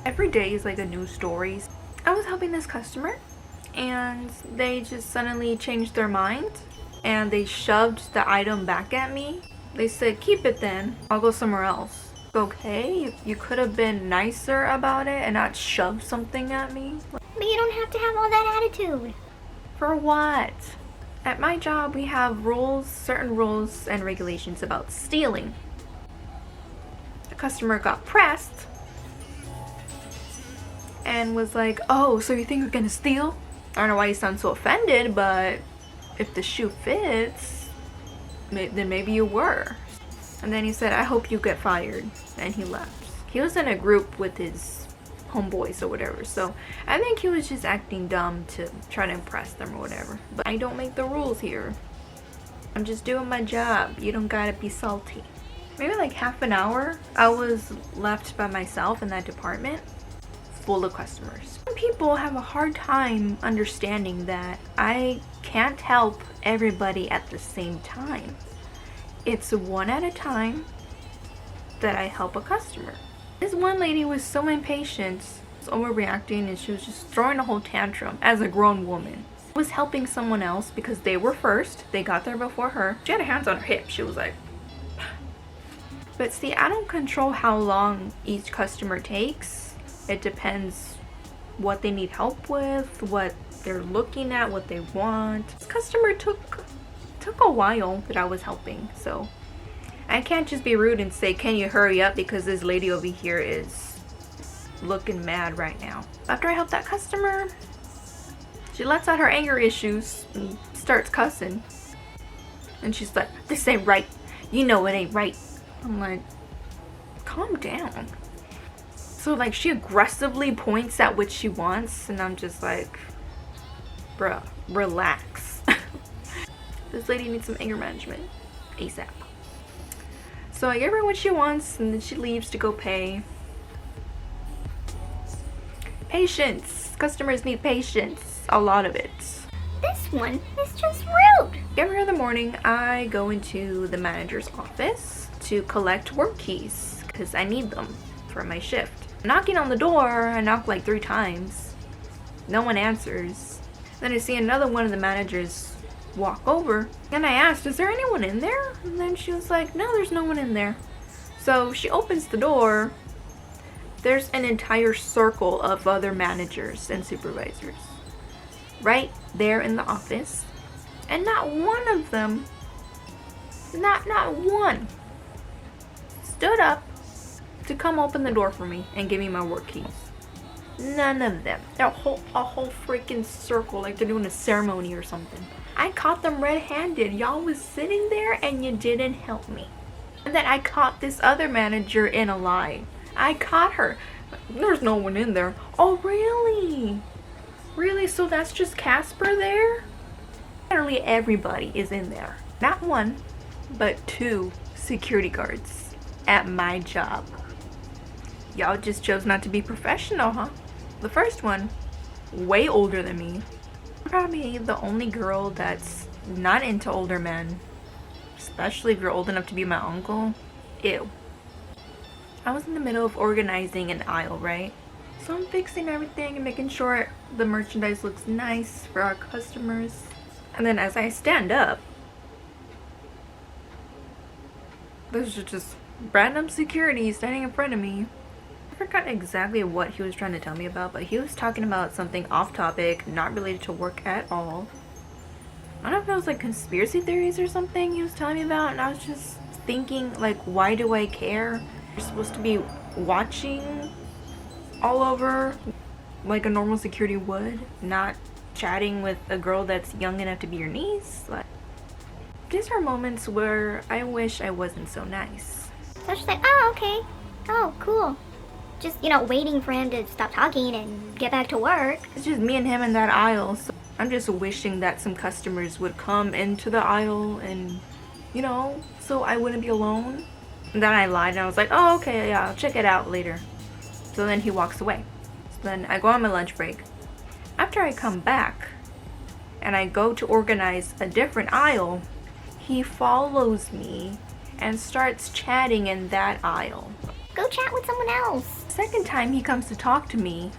Every day is like a new story. I was helping this customer and they just suddenly changed their mind and they shoved the item back at me. They said, keep it then, I'll go somewhere else. Okay, you could have been nicer about it and not shove something at me. But you don't have to have all that attitude. For what? At my job, we have rules, certain rules and regulations about stealing. The customer got pressed and was like, oh, so you think you're gonna steal? I don't know why you sound so offended, but if the shoe fits, then maybe you were. And then he said, I hope you get fired. And he left. He was in a group with his homeboys or whatever, so I think he was just acting dumb to try to impress them or whatever. But I don't make the rules here. I'm just doing my job. You don't gotta be salty. Maybe like half an hour, I was left by myself in that department full of customers. Some people have a hard time understanding that I can't help everybody at the same time. It's one at a time that I help a customer. This one lady was so impatient, was overreacting, and she was just throwing a whole tantrum as a grown woman. I was helping someone else because they were first. They got there before her. She had her hands on her hip. She was like... But see, I don't control how long each customer takes. It depends what they need help with, what they're looking at, what they want. This customer took a while that I was helping, so I can't just be rude and say, can you hurry up, because this lady over here is looking mad right now. After I help that customer, she lets out her anger issues and starts cussing. And she's like, this ain't right. You know it ain't right. I'm like, calm down. So like she aggressively points at what she wants and I'm just like, bruh, relax. This lady needs some anger management ASAP. So I give her what she wants and then she leaves to go pay. Patience. Customers need patience. A lot of it. This one is just rude. Every other morning I go into the manager's office to collect work keys because I need them for my shift. Knocking on the door, I knock like 3 times. No one answers. Then I see another one of the managers walk over and I asked, is there anyone in there? And then she was like, no, there's no one in there. So she opens the door. There's an entire circle of other managers and supervisors right there in the office, and not one of them, not one, stood up to come open the door for me and give me my work keys. None of them. They're a whole freaking circle, like they're doing a ceremony or something. I caught them red-handed. Y'all was sitting there and you didn't help me. And then I caught this other manager in a lie. I caught her. There's no one in there. Oh, really? Really? So that's just Casper there? Literally everybody is in there. Not one, but 2 security guards at my job. Y'all just chose not to be professional, huh? The first one, way older than me. Probably the only girl that's not into older men. Especially if you're old enough to be my uncle. Ew. I was in the middle of organizing an aisle, right? So I'm fixing everything and making sure the merchandise looks nice for our customers. And then as I stand up, there's just random security standing in front of me. I forgot exactly what he was trying to tell me about, but he was talking about something off topic, not related to work at all. I don't know if it was like conspiracy theories or something he was telling me about, and I was just thinking, like, why do I care? You're supposed to be watching all over like a normal security would, not chatting with a girl that's young enough to be your niece. Like, these are moments where I wish I wasn't so nice. So she's like, oh, okay. Oh, cool. Just, waiting for him to stop talking and get back to work. It's just me and him in that aisle, so I'm just wishing that some customers would come into the aisle and, so I wouldn't be alone. And then I lied and I was like, oh, okay, yeah, I'll check it out later. So then he walks away. So then I go on my lunch break. After I come back and I go to organize a different aisle, he follows me and starts chatting in that aisle. Go chat with someone else. second time he comes to talk to me,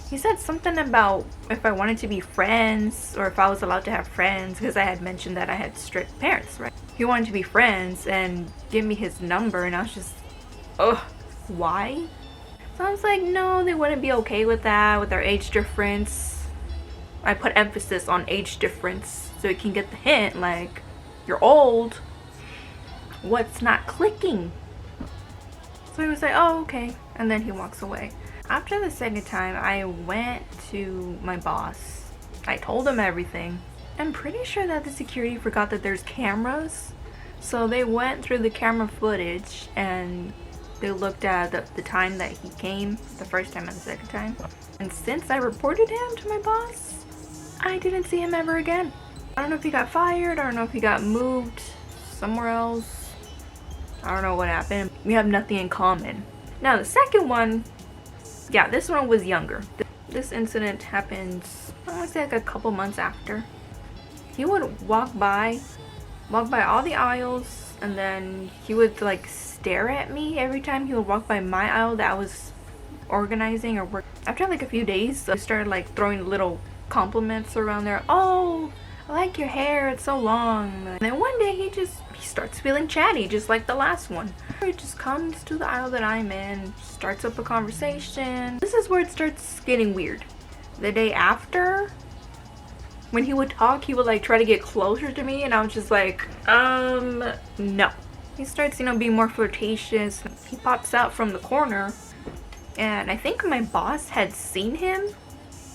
he said something about if I wanted to be friends or if I was allowed to have friends, because I had mentioned that I had strict parents, right? He wanted to be friends and give me his number, and I was just, ugh, why? So I was like, no, they wouldn't be okay with that, with our age difference. I put emphasis on age difference so you can get the hint, like, you're old. What's not clicking? So he was like, oh, okay. And then he walks away. After the second time, I went to my boss. I told him everything. I'm pretty sure that the security forgot that there's cameras. So they went through the camera footage and they looked at the time that he came, the first time and the second time. And since I reported him to my boss, I didn't see him ever again. I don't know if he got fired, I don't know if he got moved somewhere else. I don't know what happened. We have nothing in common. Now the second one, yeah, this one was younger. This incident happened, I want to say like a couple months after. He would walk by all the aisles, and then he would like stare at me every time he would walk by my aisle that I was organizing or work. After like a few days, I started like throwing little compliments around there. Oh, I like your hair, it's so long. And then one day he starts feeling chatty, just like the last one. He just comes to the aisle that I'm in, starts up a conversation. This is where it starts getting weird. The day after, when he would talk, he would like try to get closer to me, and I was just like, no. He starts, being more flirtatious. He pops out from the corner, and I think my boss had seen him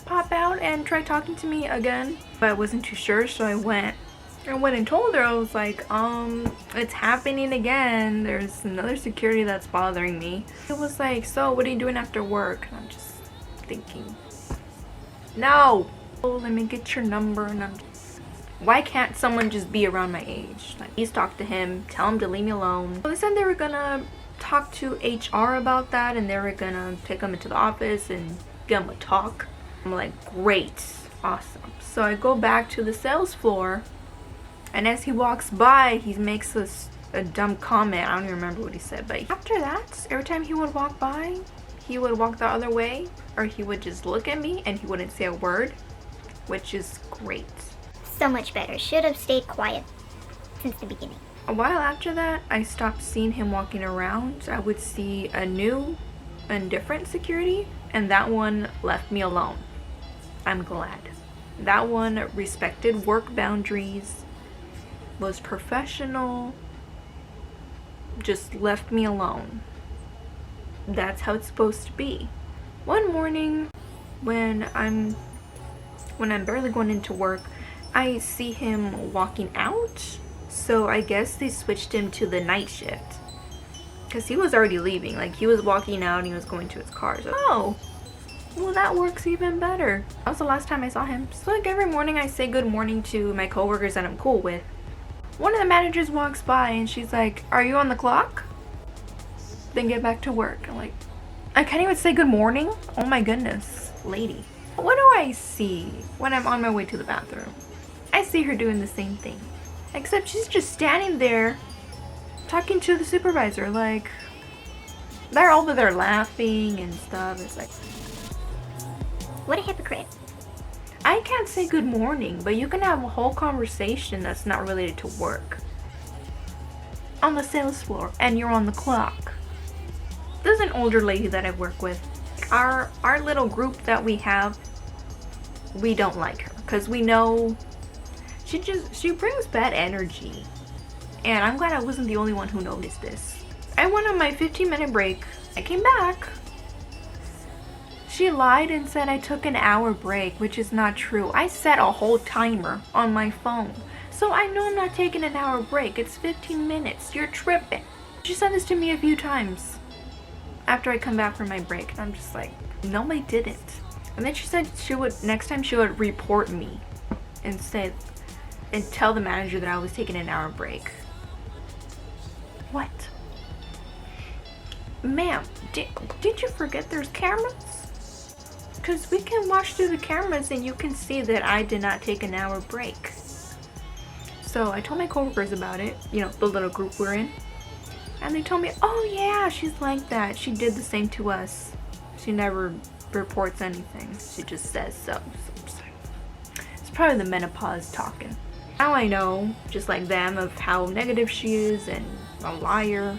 pop out and try talking to me again, but I wasn't too sure, so I went and told her. I was like, it's happening again. There's another security that's bothering me. It was like, so what are you doing after work? And I'm just thinking, no. Oh, let me get your number. And why can't someone just be around my age? Like, please talk to him, tell him to leave me alone. So they said they were gonna talk to HR about that, and they were gonna take him into the office and give him a talk. I'm like, great, awesome. So I go back to the sales floor, and as he walks by, he makes a dumb comment. I don't even remember what he said, but after that, every time he would walk by, he would walk the other way, or he would just look at me and he wouldn't say a word, which is great. So much better. Should have stayed quiet since the beginning. A while after that, I stopped seeing him walking around. I would see a new and different security, and that one left me alone. I'm glad. That one respected work boundaries, was professional, just left me alone. That's how it's supposed to be. One morning, when I'm barely going into work, I see him walking out. So I guess they switched him to the night shift, because he was already leaving. Like, he was walking out and he was going to his car. So, oh, well, that works even better. That was the last time I saw him. So like every morning I say good morning to my coworkers that I'm cool with. One of the managers walks by and she's like, are you on the clock? Then get back to work. I'm like, I can't even say good morning? Oh my goodness, lady. What do I see when I'm on my way to the bathroom? I see her doing the same thing, except she's just standing there talking to the supervisor. Like, they're over there laughing and stuff. It's like, What a hypocrite. I can't say good morning, but you can have a whole conversation that's not related to work on the sales floor, and you're on the clock. There's an older lady that I work with. Our little group that we have, we don't like her because we know she brings bad energy, and I'm glad I wasn't the only one who noticed this. I went on my 15-minute break. I came back. She lied and said I took an hour break, which is not true. I set a whole timer on my phone, so I know I'm not taking an hour break. It's 15 minutes. You're tripping. She said this to me a few times after I come back from my break, and I'm just like, no, I didn't. And then she said next time she would report me and tell the manager that I was taking an hour break. What? Ma'am, did you forget there's cameras? Because we can watch through the cameras and you can see that I did not take an hour break. So I told my coworkers about it, the little group we're in. And they told me, oh yeah, she's like that. She did the same to us. She never reports anything. She just says so. It's probably the menopause talking. Now I know, just like them, of how negative she is and a liar.